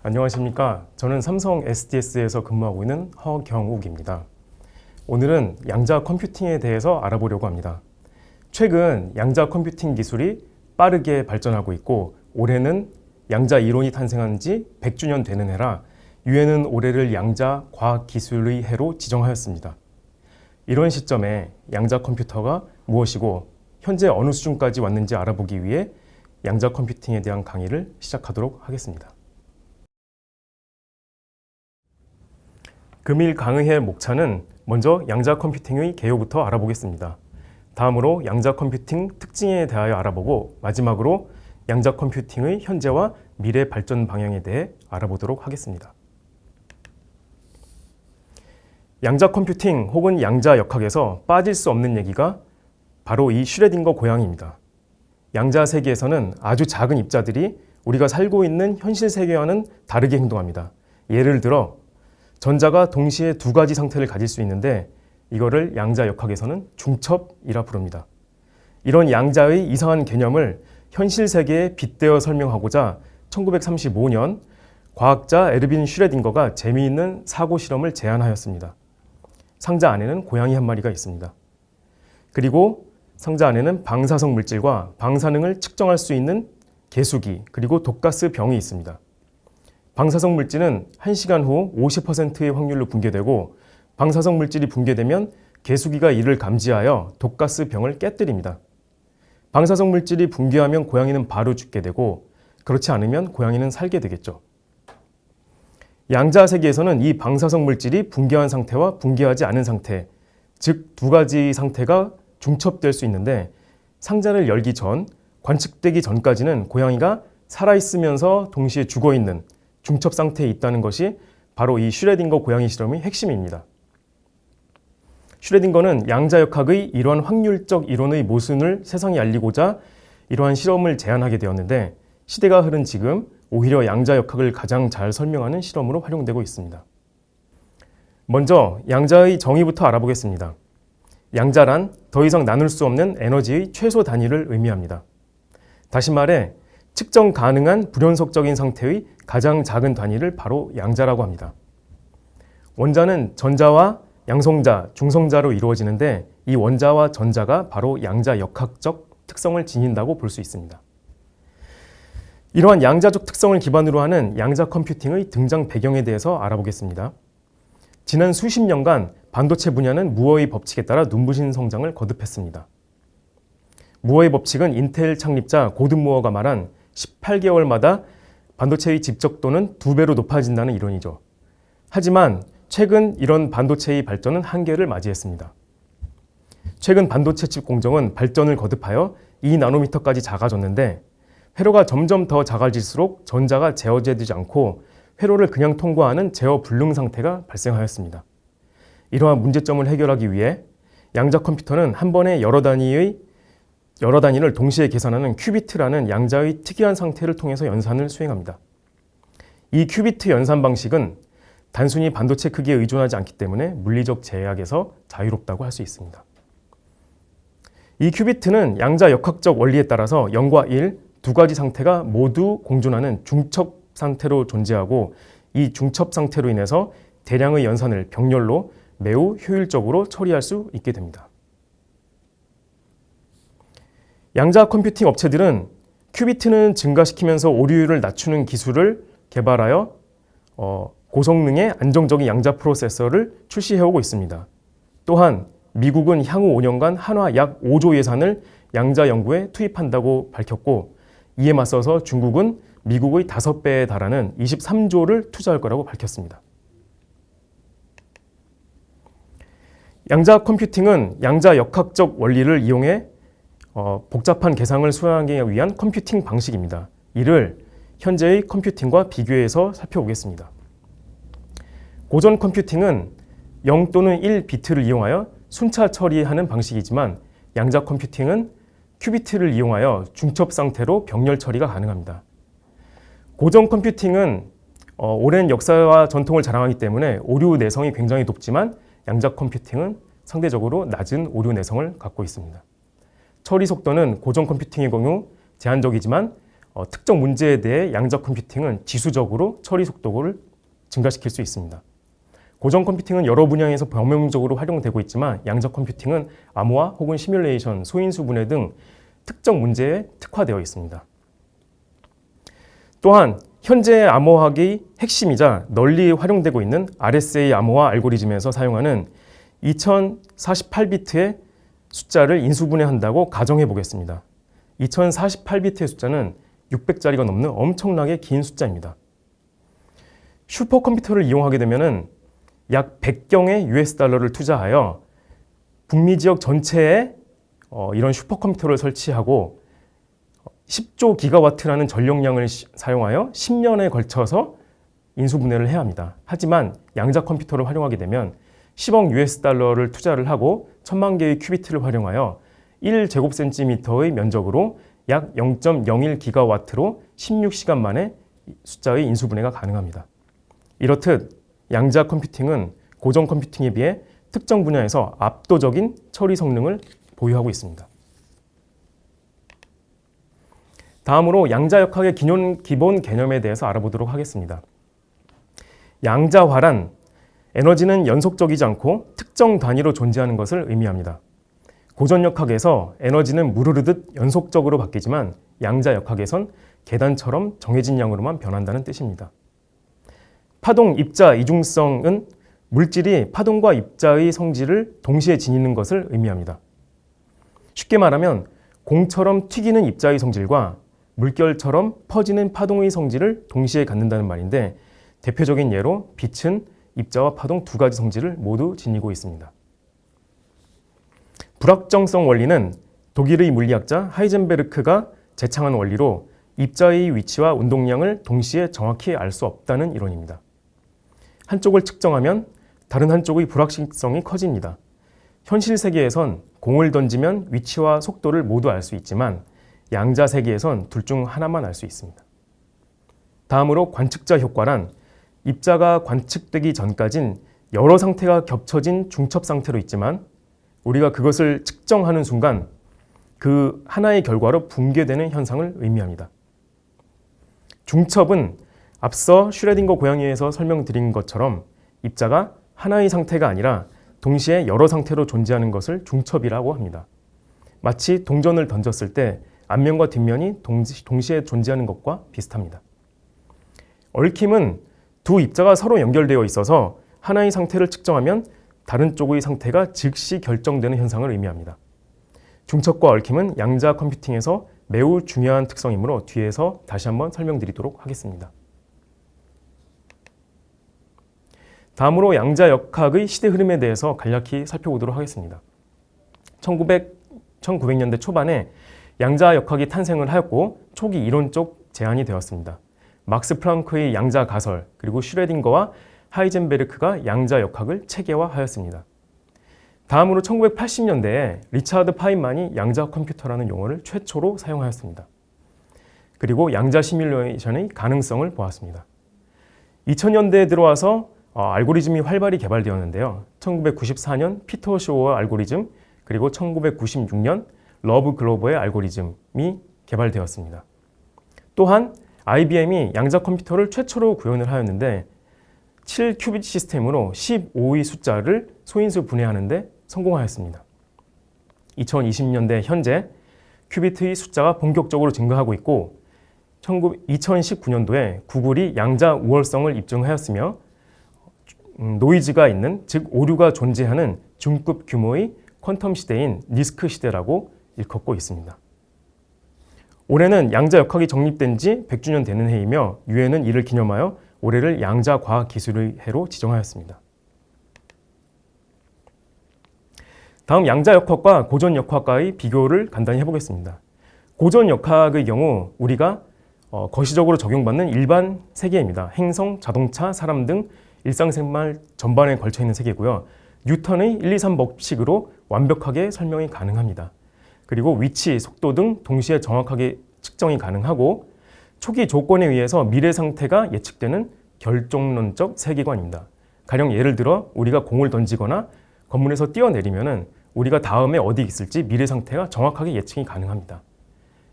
안녕하십니까. 저는 삼성 SDS에서 근무하고 있는 허경욱입니다. 오늘은 양자 컴퓨팅에 대해서 알아보려고 합니다. 최근 양자 컴퓨팅 기술이 빠르게 발전하고 있고 올해는 양자 이론이 탄생한 지 100주년 되는 해라 유엔은 올해를 양자 과학기술의 해로 지정하였습니다. 이런 시점에 양자 컴퓨터가 무엇이고 현재 어느 수준까지 왔는지 알아보기 위해 양자 컴퓨팅에 대한 강의를 시작하도록 하겠습니다. 금일 강의의 목차는 먼저 양자 컴퓨팅의 개요부터 알아보겠습니다. 다음으로 양자 컴퓨팅 특징에 대하여 알아보고 마지막으로 양자 컴퓨팅의 현재와 미래 발전 방향에 대해 알아보도록 하겠습니다. 양자 컴퓨팅 혹은 양자 역학에서 빠질 수 없는 얘기가 바로 이 슈레딩거 고양이입니다. 양자 세계에서는 아주 작은 입자들이 우리가 살고 있는 현실 세계와는 다르게 행동합니다. 예를 들어 전자가 동시에 두 가지 상태를 가질 수 있는데 이거를 양자 역학에서는 중첩이라 부릅니다. 이런 양자의 이상한 개념을 현실 세계에 빗대어 설명하고자 1935년 과학자 에르빈 슈레딩거가 재미있는 사고 실험을 제안하였습니다. 상자 안에는 고양이 한 마리가 있습니다. 그리고 상자 안에는 방사성 물질과 방사능을 측정할 수 있는 개수기 그리고 독가스 병이 있습니다. 방사성 물질은 1시간 후 50%의 확률로 붕괴되고 방사성 물질이 붕괴되면 개수기가 이를 감지하여 독가스 병을 깨뜨립니다. 방사성 물질이 붕괴하면 고양이는 바로 죽게 되고 그렇지 않으면 고양이는 살게 되겠죠. 양자 세계에서는 이 방사성 물질이 붕괴한 상태와 붕괴하지 않은 상태, 즉 두 가지 상태가 중첩될 수 있는데 상자를 열기 전, 관측되기 전까지는 고양이가 살아있으면서 동시에 죽어있는 중첩 상태에 있다는 것이 바로 이 슈레딩거 고양이 실험의 핵심입니다. 슈레딩거는 양자 역학의 이러한 확률적 이론의 모순을 세상에 알리고자 이러한 실험을 제안하게 되었는데 시대가 흐른 지금 오히려 양자 역학을 가장 잘 설명하는 실험으로 활용되고 있습니다. 먼저 양자의 정의부터 알아보겠습니다. 양자란 더 이상 나눌 수 없는 에너지의 최소 단위를 의미합니다. 다시 말해 측정 가능한 불연속적인 상태의 가장 작은 단위를 바로 양자라고 합니다. 원자는 전자와 양성자, 중성자로 이루어지는데 이 원자와 전자가 바로 양자 역학적 특성을 지닌다고 볼 수 있습니다. 이러한 양자적 특성을 기반으로 하는 양자 컴퓨팅의 등장 배경에 대해서 알아보겠습니다. 지난 수십 년간 반도체 분야는 무어의 법칙에 따라 눈부신 성장을 거듭했습니다. 무어의 법칙은 인텔 창립자 고든 무어가 말한 18개월마다 반도체의 집적도는 2배로 높아진다는 이론이죠. 하지만 최근 이런 반도체의 발전은 한계를 맞이했습니다. 최근 반도체 칩 공정은 발전을 거듭하여 2나노미터까지 작아졌는데 회로가 점점 더 작아질수록 전자가 제어되지 않고 회로를 그냥 통과하는 제어 불능 상태가 발생하였습니다. 이러한 문제점을 해결하기 위해 양자 컴퓨터는 한 번에 여러 단위를 동시에 계산하는 큐비트라는 양자의 특이한 상태를 통해서 연산을 수행합니다. 이 큐비트 연산 방식은 단순히 반도체 크기에 의존하지 않기 때문에 물리적 제약에서 자유롭다고 할 수 있습니다. 이 큐비트는 양자 역학적 원리에 따라서 0과 1, 두 가지 상태가 모두 공존하는 중첩 상태로 존재하고 이 중첩 상태로 인해서 대량의 연산을 병렬로 매우 효율적으로 처리할 수 있게 됩니다. 양자 컴퓨팅 업체들은 큐비트는 증가시키면서 오류율을 낮추는 기술을 개발하여 고성능의 안정적인 양자 프로세서를 출시해오고 있습니다. 또한 미국은 향후 5년간 한화 약 5조 예산을 양자 연구에 투입한다고 밝혔고 이에 맞서서 중국은 미국의 5배에 달하는 23조를 투자할 거라고 밝혔습니다. 양자 컴퓨팅은 양자 역학적 원리를 이용해 복잡한 계산을 수행하기 위한 컴퓨팅 방식입니다. 이를 현재의 컴퓨팅과 비교해서 살펴보겠습니다. 고전 컴퓨팅은 0 또는 1 비트를 이용하여 순차 처리하는 방식이지만 양자 컴퓨팅은 큐비트를 이용하여 중첩 상태로 병렬 처리가 가능합니다. 고전 컴퓨팅은 오랜 역사와 전통을 자랑하기 때문에 오류 내성이 굉장히 높지만 양자 컴퓨팅은 상대적으로 낮은 오류 내성을 갖고 있습니다. 처리 속도는 고전 컴퓨팅의 경우 제한적이지만 특정 문제에 대해 양자 컴퓨팅은 지수적으로 처리 속도를 증가시킬 수 있습니다. 고전 컴퓨팅은 여러 분야에서 병명적으로 활용되고 있지만 양자 컴퓨팅은 암호화 혹은 시뮬레이션, 소인수 분해 등 특정 문제에 특화되어 있습니다. 또한 현재 암호학의 핵심이자 널리 활용되고 있는 RSA 암호화 알고리즘에서 사용하는 2048비트의 숫자를 인수분해한다고 가정해 보겠습니다. 2048비트의 숫자는 600자리가 넘는 엄청나게 긴 숫자입니다. 슈퍼컴퓨터를 이용하게 되면 약 100경의 US달러를 투자하여 북미 지역 전체에 이런 슈퍼컴퓨터를 설치하고 10조 기가와트라는 전력량을 사용하여 10년에 걸쳐서 인수분해를 해야 합니다. 하지만 양자 컴퓨터를 활용하게 되면 10억 US달러를 투자를 하고 1000만 개의 큐비트를 활용하여 1제곱센티미터의 면적으로 약 0.01 기가와트로 16시간 만에 숫자의 인수분해가 가능합니다. 이렇듯 양자 컴퓨팅은 고전 컴퓨팅에 비해 특정 분야에서 압도적인 처리 성능을 보유하고 있습니다. 다음으로 양자역학의 기본 개념에 대해서 알아보도록 하겠습니다. 양자화란 에너지는 연속적이지 않고 특정 단위로 존재하는 것을 의미합니다. 고전역학에서 에너지는 물 흐르듯 연속적으로 바뀌지만 양자역학에선 계단처럼 정해진 양으로만 변한다는 뜻입니다. 파동, 입자, 이중성은 물질이 파동과 입자의 성질을 동시에 지니는 것을 의미합니다. 쉽게 말하면 공처럼 튀기는 입자의 성질과 물결처럼 퍼지는 파동의 성질을 동시에 갖는다는 말인데 대표적인 예로 빛은 입자와 파동 두 가지 성질을 모두 지니고 있습니다. 불확정성 원리는 독일의 물리학자 하이젠베르크가 제창한 원리로 입자의 위치와 운동량을 동시에 정확히 알 수 없다는 이론입니다. 한쪽을 측정하면 다른 한쪽의 불확실성이 커집니다. 현실 세계에선 공을 던지면 위치와 속도를 모두 알 수 있지만 양자 세계에선 둘 중 하나만 알 수 있습니다. 다음으로 관측자 효과란 입자가 관측되기 전까진 여러 상태가 겹쳐진 중첩 상태로 있지만 우리가 그것을 측정하는 순간 그 하나의 결과로 붕괴되는 현상을 의미합니다. 중첩은 앞서 슈레딩거 고양이에서 설명드린 것처럼 입자가 하나의 상태가 아니라 동시에 여러 상태로 존재하는 것을 중첩이라고 합니다. 마치 동전을 던졌을 때 앞면과 뒷면이 동시에 존재하는 것과 비슷합니다. 얽힘은 두 입자가 서로 연결되어 있어서 하나의 상태를 측정하면 다른 쪽의 상태가 즉시 결정되는 현상을 의미합니다. 중첩과 얽힘은 양자 컴퓨팅에서 매우 중요한 특성이므로 뒤에서 다시 한번 설명드리도록 하겠습니다. 다음으로 양자역학의 시대 흐름에 대해서 간략히 살펴보도록 하겠습니다. 1900년대 초반에 양자역학이 탄생을 하였고 초기 이론적 제안이 되었습니다. 막스 플랑크의 양자 가설 그리고 슈레딩거와 하이젠베르크가 양자역학을 체계화하였습니다. 다음으로 1980년대에 리차드 파인만이 양자 컴퓨터라는 용어를 최초로 사용하였습니다. 그리고 양자 시뮬레이션의 가능성을 보았습니다. 2000년대에 들어와서 알고리즘이 활발히 개발되었는데요. 1994년 피터 쇼어 알고리즘 그리고 1996년 러브 글로버의 알고리즘이 개발되었습니다. 또한 IBM이 양자 컴퓨터를 최초로 구현을 하였는데 7큐빗 시스템으로 15의 숫자를 소인수 분해하는 데 성공하였습니다. 2020년대 현재 큐비트의 숫자가 본격적으로 증가하고 있고 2019년도에 구글이 양자 우월성을 입증하였으며 노이즈가 있는, 즉 오류가 존재하는 중급 규모의 퀀텀 시대인 리스크 시대라고 일컫고 있습니다. 올해는 양자역학이 정립된 지 100주년 되는 해이며 유엔은 이를 기념하여 올해를 양자과학기술의 해로 지정하였습니다. 다음 양자역학과 고전역학과의 비교를 간단히 해보겠습니다. 고전역학의 경우 우리가 거시적으로 적용받는 일반 세계입니다. 행성, 자동차, 사람 등 일상생활 전반에 걸쳐 있는 세계고요. 뉴턴의 1, 2, 3 법칙으로 완벽하게 설명이 가능합니다. 그리고 위치, 속도 등 동시에 정확하게 측정이 가능하고 초기 조건에 의해서 미래 상태가 예측되는 결정론적 세계관입니다. 가령 예를 들어 우리가 공을 던지거나 건물에서 뛰어내리면은 우리가 다음에 어디 있을지 미래 상태가 정확하게 예측이 가능합니다.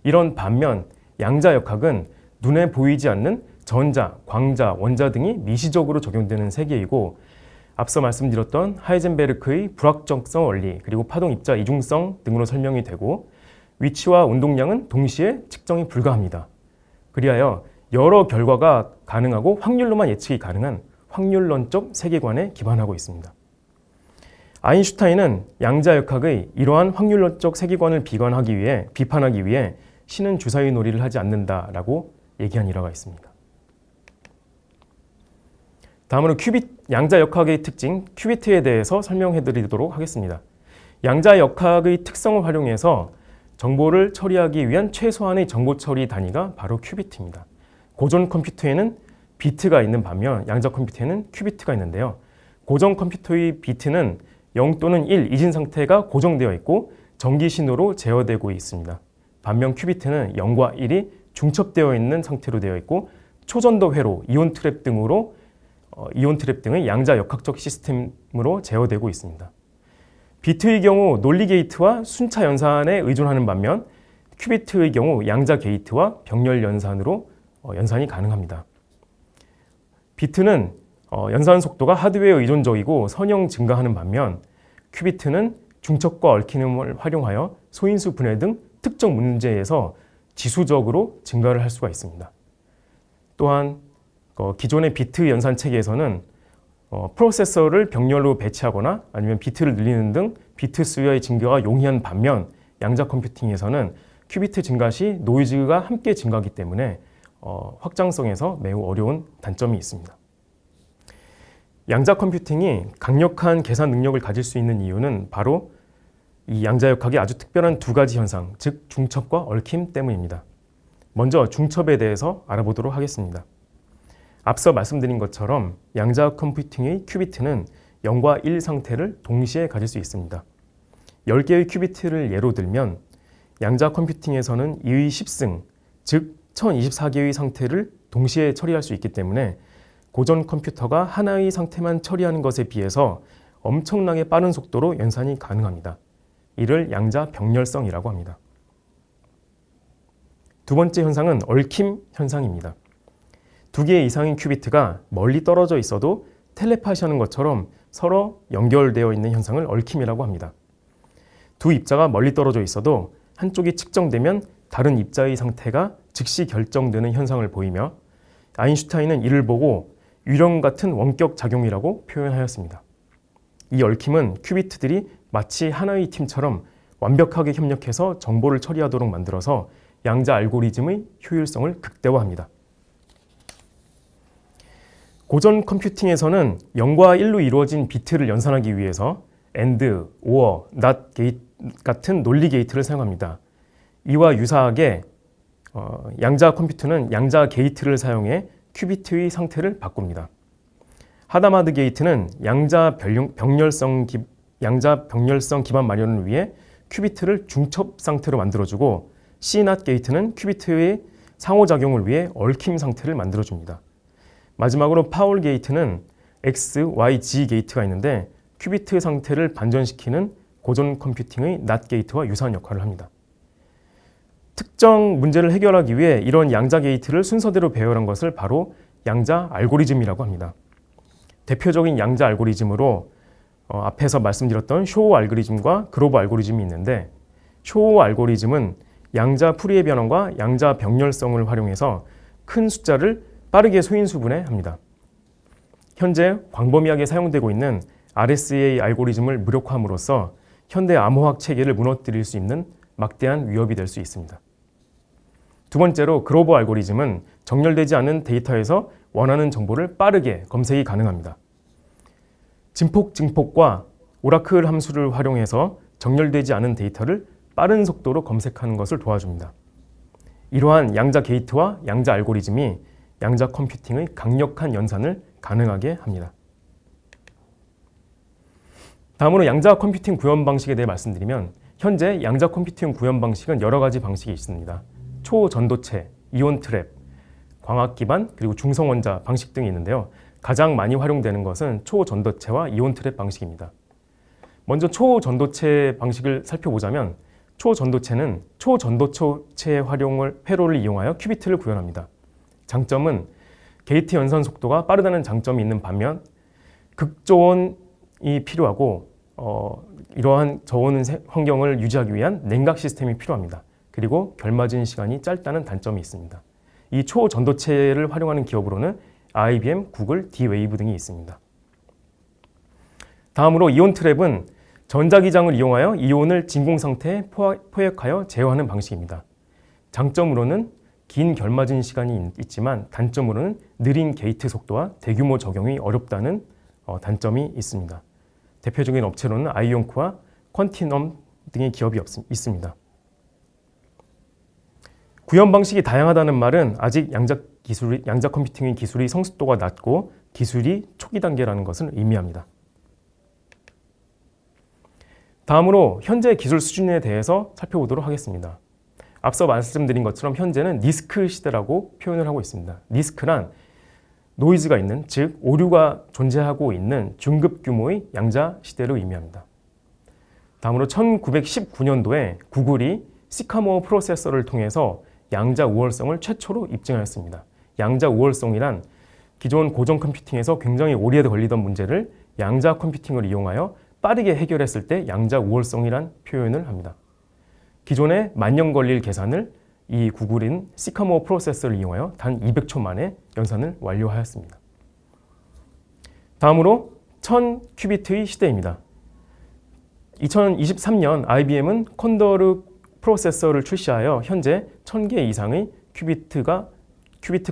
이런 반면 양자역학은 눈에 보이지 않는 전자, 광자, 원자 등이 미시적으로 적용되는 세계이고 앞서 말씀드렸던 하이젠베르크의 불확정성 원리 그리고 파동 입자 이중성 등으로 설명이 되고 위치와 운동량은 동시에 측정이 불가합니다. 그리하여 여러 결과가 가능하고 확률로만 예측이 가능한 확률론적 세계관에 기반하고 있습니다. 아인슈타인은 양자역학의 이러한 확률론적 세계관을 비판하기 위해 신은 주사위 놀이를 하지 않는다라고 얘기한 일화가 있습니다. 다음으로 양자역학의 특징 큐비트에 대해서 설명해 드리도록 하겠습니다. 양자역학의 특성을 활용해서 정보를 처리하기 위한 최소한의 정보 처리 단위가 바로 큐비트입니다. 고전 컴퓨터에는 비트가 있는 반면 양자 컴퓨터에는 큐비트가 있는데요. 고전 컴퓨터의 비트는 0 또는 1 이진 상태가 고정되어 있고 전기 신호로 제어되고 있습니다. 반면 큐비트는 0과 1이 중첩되어 있는 상태로 되어 있고 초전도 회로, 이온 트랩 등의 양자역학적 시스템으로 제어되고 있습니다. 비트의 경우 논리 게이트와 순차 연산에 의존하는 반면 큐비트의 경우 양자 게이트와 병렬 연산으로 연산이 가능합니다. 비트는 연산 속도가 하드웨어 의존적이고 선형 증가하는 반면 큐비트는 중첩과 얽힘을 활용하여 소인수 분해 등 특정 문제에서 지수적으로 증가를 할 수가 있습니다. 또한 기존의 비트 연산 체계에서는 프로세서를 병렬로 배치하거나 아니면 비트를 늘리는 등 비트 수의 증가가 용이한 반면 양자 컴퓨팅에서는 큐비트 증가 시 노이즈가 함께 증가하기 때문에 확장성에서 매우 어려운 단점이 있습니다. 양자 컴퓨팅이 강력한 계산 능력을 가질 수 있는 이유는 바로 이 양자역학의 아주 특별한 두 가지 현상, 즉 중첩과 얽힘 때문입니다. 먼저 중첩에 대해서 알아보도록 하겠습니다. 앞서 말씀드린 것처럼 양자 컴퓨팅의 큐비트는 0과 1 상태를 동시에 가질 수 있습니다. 10개의 큐비트를 예로 들면 양자 컴퓨팅에서는 2의 10승, 즉 1024개의 상태를 동시에 처리할 수 있기 때문에 고전 컴퓨터가 하나의 상태만 처리하는 것에 비해서 엄청나게 빠른 속도로 연산이 가능합니다. 이를 양자 병렬성이라고 합니다. 두 번째 현상은 얽힘 현상입니다. 2개 이상의 큐비트가 멀리 떨어져 있어도 텔레파시하는 것처럼 서로 연결되어 있는 현상을 얽힘이라고 합니다. 두 입자가 멀리 떨어져 있어도 한쪽이 측정되면 다른 입자의 상태가 즉시 결정되는 현상을 보이며 아인슈타인은 이를 보고 유령 같은 원격 작용이라고 표현하였습니다. 이 얽힘은 큐비트들이 마치 하나의 팀처럼 완벽하게 협력해서 정보를 처리하도록 만들어서 양자 알고리즘의 효율성을 극대화합니다. 고전 컴퓨팅에서는 0과 1로 이루어진 비트를 연산하기 위해서 AND, OR, NOT 게이트 같은 논리 게이트를 사용합니다. 이와 유사하게 양자 컴퓨터는 양자 게이트를 사용해 큐비트의 상태를 바꿉니다. 하다마드 게이트는 양자 병렬성 기반 마련을 위해 큐비트를 중첩 상태로 만들어주고 CNOT 게이트는 큐비트의 상호작용을 위해 얽힘 상태를 만들어줍니다. 마지막으로 파울 게이트는 X, Y, G 게이트가 있는데 큐비트 상태를 반전시키는 고전 컴퓨팅의 NOT 게이트와 유사한 역할을 합니다. 특정 문제를 해결하기 위해 이런 양자 게이트를 순서대로 배열한 것을 바로 양자 알고리즘이라고 합니다. 대표적인 양자 알고리즘으로 앞에서 말씀드렸던 쇼 알고리즘과 그로버 알고리즘이 있는데 쇼 알고리즘은 양자 풀이의 변환과 양자 병렬성을 활용해서 큰 숫자를 빠르게 소인수분해합니다. 현재 광범위하게 사용되고 있는 RSA 알고리즘을 무력화함으로써 현대 암호학 체계를 무너뜨릴 수 있는 막대한 위협이 될 수 있습니다. 두 번째로 그로버 알고리즘은 정렬되지 않은 데이터에서 원하는 정보를 빠르게 검색이 가능합니다. 증폭과 오라클 함수를 활용해서 정렬되지 않은 데이터를 빠른 속도로 검색하는 것을 도와줍니다. 이러한 양자 게이트와 양자 알고리즘이 양자 컴퓨팅의 강력한 연산을 가능하게 합니다. 다음으로 양자 컴퓨팅 구현 방식에 대해 말씀드리면 현재 양자 컴퓨팅 구현 방식은 여러 가지 방식이 있습니다. 초전도체, 이온 트랩, 광학 기반, 그리고 중성원자 방식 등이 있는데요. 가장 많이 활용되는 것은 초전도체와 이온 트랩 방식입니다. 먼저 초전도체 방식을 살펴보자면 초전도체는 초전도체의 회로를 이용하여 큐비트를 구현합니다. 장점은 게이트 연산 속도가 빠르다는 장점이 있는 반면 극저온이 필요하고 이러한 저온 환경을 유지하기 위한 냉각 시스템이 필요합니다. 그리고 결맞은 시간이 짧다는 단점이 있습니다. 이 초전도체를 활용하는 기업으로는 IBM, 구글, D-Wave 등이 있습니다. 다음으로 이온 트랩은 전자기장을 이용하여 이온을 진공 상태에 포획하여 제어하는 방식입니다. 장점으로는 긴 결맞은 시간이 있지만 단점으로는 느린 게이트 속도와 대규모 적용이 어렵다는 단점이 있습니다. 대표적인 업체로는 아이온크와 퀀티넘 등의 기업이 있습니다. 구현 방식이 다양하다는 말은 아직 양자 컴퓨팅의 기술이 성숙도가 낮고 기술이 초기 단계라는 것을 의미합니다. 다음으로 현재 기술 수준에 대해서 살펴보도록 하겠습니다. 앞서 말씀드린 것처럼 현재는 니스크 시대라고 표현을 하고 있습니다. 니스크란 노이즈가 있는, 즉 오류가 존재하고 있는 중급 규모의 양자 시대를 의미합니다. 다음으로 1919년도에 구글이 시카모어 프로세서를 통해서 양자 우월성을 최초로 입증하였습니다. 양자 우월성이란 기존 고전 컴퓨팅에서 굉장히 오래 걸리던 문제를 양자 컴퓨팅을 이용하여 빠르게 해결했을 때 양자 우월성이란 표현을 합니다. 기존에 만년 걸릴 계산을 이 구글인 시카모어 프로세서를 이용하여 단 200초 만에 연산을 완료하였습니다. 다음으로 1000큐비트의 시대입니다. 2023년 IBM은 콘도르 프로세서를 출시하여 현재 1000개 이상의 큐비트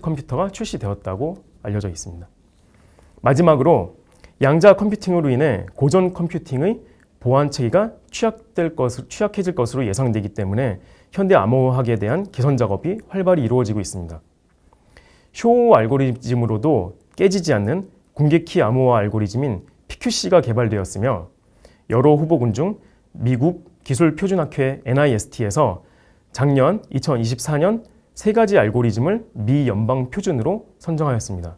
컴퓨터가 출시되었다고 알려져 있습니다. 마지막으로 양자 컴퓨팅으로 인해 고전 컴퓨팅의 보안 체계가 취약해질 것으로 예상되기 때문에 현대 암호화학에 대한 개선 작업이 활발히 이루어지고 있습니다. 쇼 알고리즘으로도 깨지지 않는 공개키 암호화 알고리즘인 PQC가 개발되었으며 여러 후보군 중 미국 기술표준학회 NIST에서 작년 2024년 3가지 알고리즘을 미 연방 표준으로 선정하였습니다.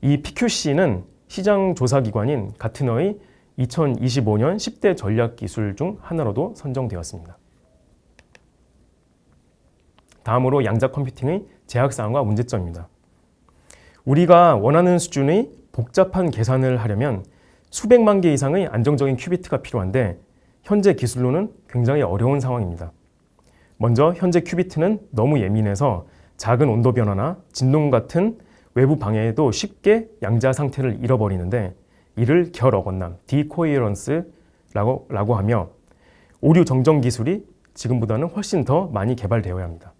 이 PQC는 시장조사기관인 가트너의 2025년 10대 전략기술 중 하나로도 선정되었습니다. 다음으로 양자 컴퓨팅의 제약사항과 문제점입니다. 우리가 원하는 수준의 복잡한 계산을 하려면 수백만 개 이상의 안정적인 큐비트가 필요한데 현재 기술로는 굉장히 어려운 상황입니다. 먼저 현재 큐비트는 너무 예민해서 작은 온도 변화나 진동 같은 외부 방해에도 쉽게 양자 상태를 잃어버리는데 이를 결 어긋남, 디코헤런스라고 하며 오류 정정 기술이 지금보다는 훨씬 더 많이 개발되어야 합니다.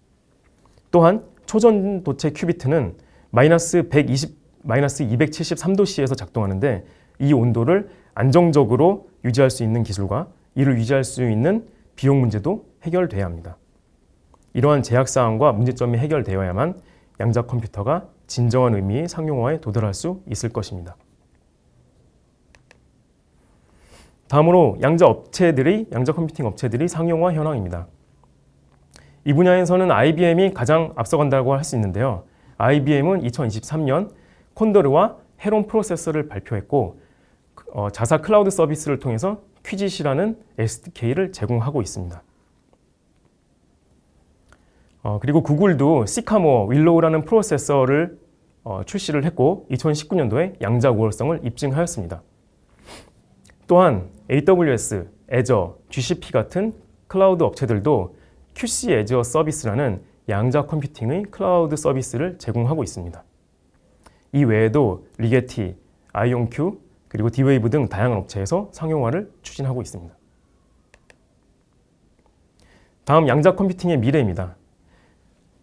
또한 초전도체 큐비트는 마이너스 273도씨에서 작동하는데 이 온도를 안정적으로 유지할 수 있는 기술과 이를 유지할 수 있는 비용 문제도 해결돼야 합니다. 이러한 제약사항과 문제점이 해결되어야만 양자 컴퓨터가 진정한 의미의 상용화에 도달할 수 있을 것입니다. 다음으로 양자 컴퓨팅 업체들의 상용화 현황입니다. 이 분야에서는 IBM이 가장 앞서간다고 할 수 있는데요. IBM은 2023년 콘도르와 헤론 프로세서를 발표했고 자사 클라우드 서비스를 통해서 퀴짓이라는 SDK를 제공하고 있습니다. 그리고 구글도 시카모어 윌로우라는 프로세서를 출시를 했고 2019년도에 양자 우월성을 입증하였습니다. 또한 AWS, Azure, GCP 같은 클라우드 업체들도 QC Azure 서비스라는 양자 컴퓨팅의 클라우드 서비스를 제공하고 있습니다. 이 외에도 리게티, 아이온큐, 그리고 D-Wave 등 다양한 업체에서 상용화를 추진하고 있습니다. 다음 양자 컴퓨팅의 미래입니다.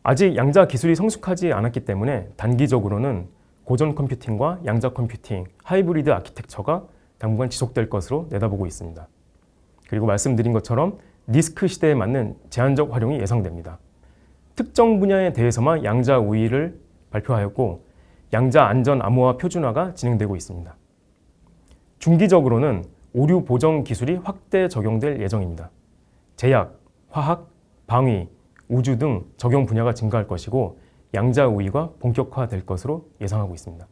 아직 양자 기술이 성숙하지 않았기 때문에 단기적으로는 고전 컴퓨팅과 양자 컴퓨팅, 하이브리드 아키텍처가 당분간 지속될 것으로 내다보고 있습니다. 그리고 말씀드린 것처럼 니스크 시대에 맞는 제한적 활용이 예상됩니다. 특정 분야에 대해서만 양자 우위를 발표하였고 양자 안전 암호화 표준화가 진행되고 있습니다. 중기적으로는 오류 보정 기술이 확대 적용될 예정입니다. 제약, 화학, 방위, 우주 등 적용 분야가 증가할 것이고 양자 우위가 본격화될 것으로 예상하고 있습니다.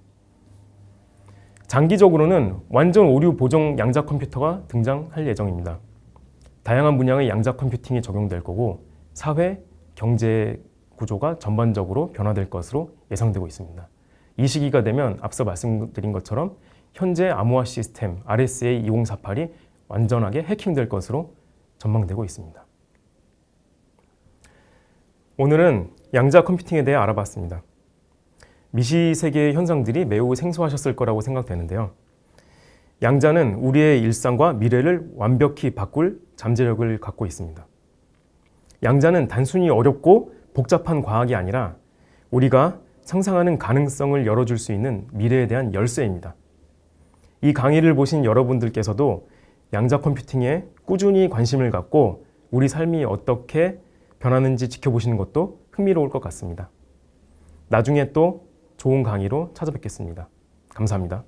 장기적으로는 완전 오류 보정 양자 컴퓨터가 등장할 예정입니다. 다양한 분야의 양자 컴퓨팅이 적용될 거고 사회, 경제 구조가 전반적으로 변화될 것으로 예상되고 있습니다. 이 시기가 되면 앞서 말씀드린 것처럼 현재 암호화 시스템 RSA 2048이 완전하게 해킹될 것으로 전망되고 있습니다. 오늘은 양자 컴퓨팅에 대해 알아봤습니다. 미시세계의 현상들이 매우 생소하셨을 거라고 생각되는데요. 양자는 우리의 일상과 미래를 완벽히 바꿀 잠재력을 갖고 있습니다. 양자는 단순히 어렵고 복잡한 과학이 아니라 우리가 상상하는 가능성을 열어줄 수 있는 미래에 대한 열쇠입니다. 이 강의를 보신 여러분들께서도 양자 컴퓨팅에 꾸준히 관심을 갖고 우리 삶이 어떻게 변하는지 지켜보시는 것도 흥미로울 것 같습니다. 나중에 또 좋은 강의로 찾아뵙겠습니다. 감사합니다.